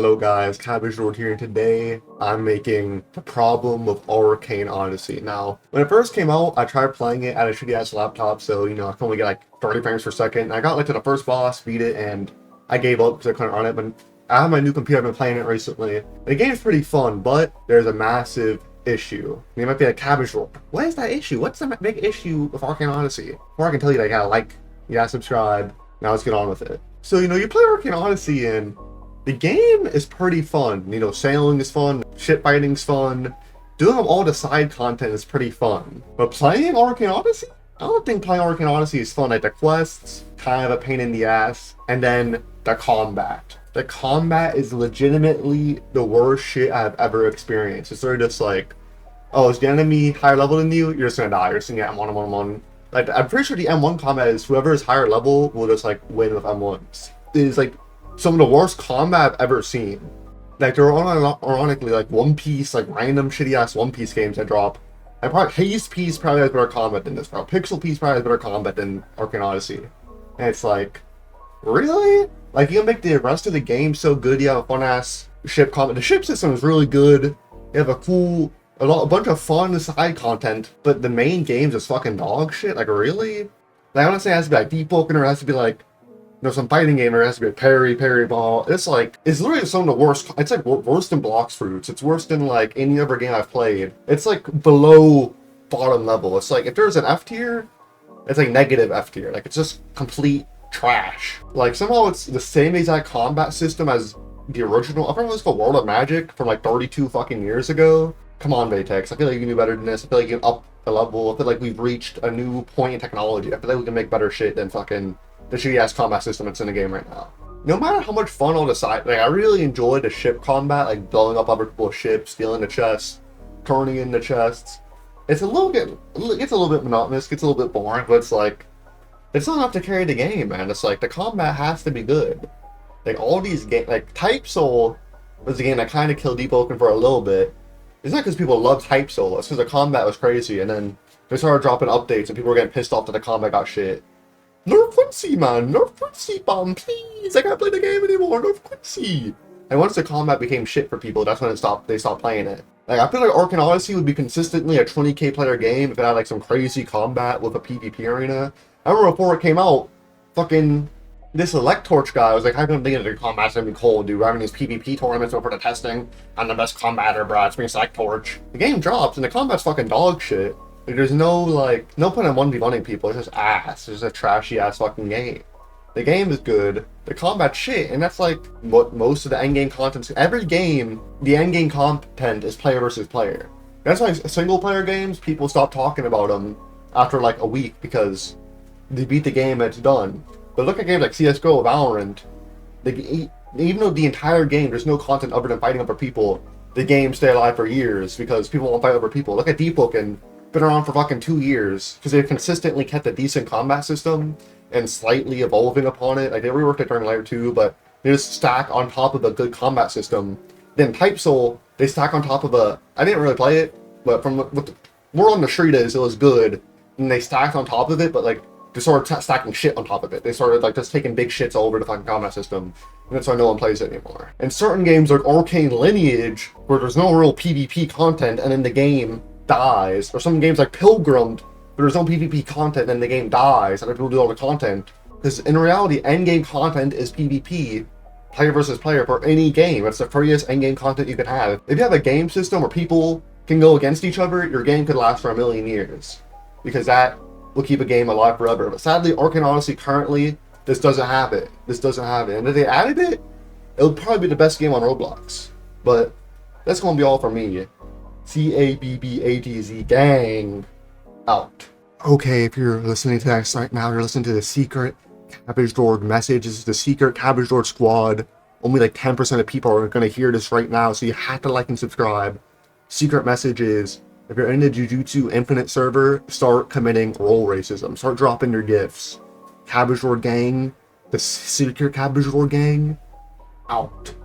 Hello guys, CabbageLord here, and today I'm making the problem of Arcane Odyssey. Now, when it first came out, I tried playing it at a shitty ass laptop, so I can only get like 30 frames per second. And I got like to the first boss, beat it, and I gave up because I couldn't run it. But I have my new computer, I've been playing it recently. The game's pretty fun, but there's a massive issue. You might be like, CabbageLord, what is that issue? What's the big issue with Arcane Odyssey? Before I can tell you that you gotta like, you gotta subscribe. Now let's get on with it. So, you play Arcane Odyssey and the game is pretty fun. Sailing is fun, ship fighting's fun, doing all the side content is pretty fun. But playing Arcane Odyssey? I don't think playing Arcane Odyssey is fun. Like, the quests, kind of a pain in the ass, and then the combat. The combat is legitimately the worst shit I've ever experienced. It's sort of just like, oh, is the enemy higher level than you? You're just gonna die. You're just gonna get M1, M1, M1. Like, I'm pretty sure the M1 combat is whoever is higher level will just, like, win with M1s. It is, like, some of the worst combat I've ever seen. Like, there are ironically like One Piece, like random shitty ass One Piece games that drop. And probably Haze Piece probably has better combat than this. Probably Pixel Piece probably has better combat than Arcane Odyssey. And it's like, really? Like, you can make the rest of the game so good. You have a fun ass ship combat. The ship system is really good. You have a bunch of fun side content. But the main game's just fucking dog shit. Like, really? Like, honestly, it has to be like deep poking, or it has to be like, some fighting game, or it has to be a parry ball. It's like, it's literally some of the worst. It's like worse than Blox Fruits. It's worse than like any other game I've played. It's like below bottom level. It's like, if there's an F tier, it's like negative F tier. Like, it's just complete trash. Like, somehow it's the same exact combat system as the original. I remember it's called World of Magic from like 32 fucking years ago. Come on, Vatex. I feel like you can do better than this. I feel like you can up the level. I feel like we've reached a new point in technology. I feel like we can make better shit than fucking the shitty ass combat system that's in the game right now. No matter how much fun on the side, like, I really enjoy the ship combat, like blowing up other people's ships, stealing the chests, turning in the chests. It gets a little bit monotonous, gets a little bit boring, but it's like, it's not enough to carry the game, man. It's like, the combat has to be good. Like, all these games, like Type Soul was a game that kind of killed Deep Oaken for a little bit. It's not because people loved Type Soul, it's because the combat was crazy, and then they started dropping updates and people were getting pissed off that the combat got shit. Nerf Quincy, man! Nerf Quincy bomb, please! I can't play the game anymore! Nerf Quincy! And once the combat became shit for people, that's when they stopped playing it. Like, I feel like Arcane Odyssey would be consistently a 20k player game if it had like some crazy combat with a PvP arena. I remember before it came out, fucking this Elect Torch guy was like, I've been thinking the combat's gonna be cold, dude. We're having these PvP tournaments over the testing. I'm the best combatter, bro. It's being Select Torch. The game drops and the combat's fucking dog shit. Like, there's no point in 1v1ing people. It's just ass. It's just a trashy ass fucking game. The game is good. The combat's shit, and that's like what most of the endgame content. Every game, the endgame content is player versus player. That's why single player games, people stop talking about them after like a week because they beat the game and it's done. But look at games like CS:GO, Valorant. Even though the entire game, there's no content other than fighting other people, the game stay alive for years because people won't fight other people. Look at Deep Oaken. Been around for fucking 2 years because they've consistently kept a decent combat system and slightly evolving upon it. Like, they reworked it during Layer 2, but they just stack on top of a good combat system. Then Type Soul, they stack on top of I didn't really play it, but from what the word on the street is, it was good. And they stacked on top of it, but like, they started stacking shit on top of it. They started like just taking big shits all over the fucking combat system. And that's why no one plays it anymore. And certain games like Arcane Lineage, where there's no real PvP content, and then the game dies, or some games like Pilgrim, but there's no PvP content and the game dies, and people do all the content. Because in reality, endgame content is PvP, player versus player, for any game. It's the freest endgame content you can have. If you have a game system where people can go against each other, your game could last for a million years. Because that will keep a game alive forever. But sadly, Arcane Odyssey currently, this doesn't have it. And if they added it, it would probably be the best game on Roblox. But that's going to be all for me. CABBATZ gang out. Okay, if you're listening to this right now, you're listening to the secret CabbageLord message. This is the secret CabbageLord squad. Only like 10% of people are going to hear this right now, so you have to like and subscribe. Secret message is, if you're in the Jujutsu Infinite server, start committing role racism. Start dropping your gifts. CabbageLord gang, the secret CabbageLord gang, out.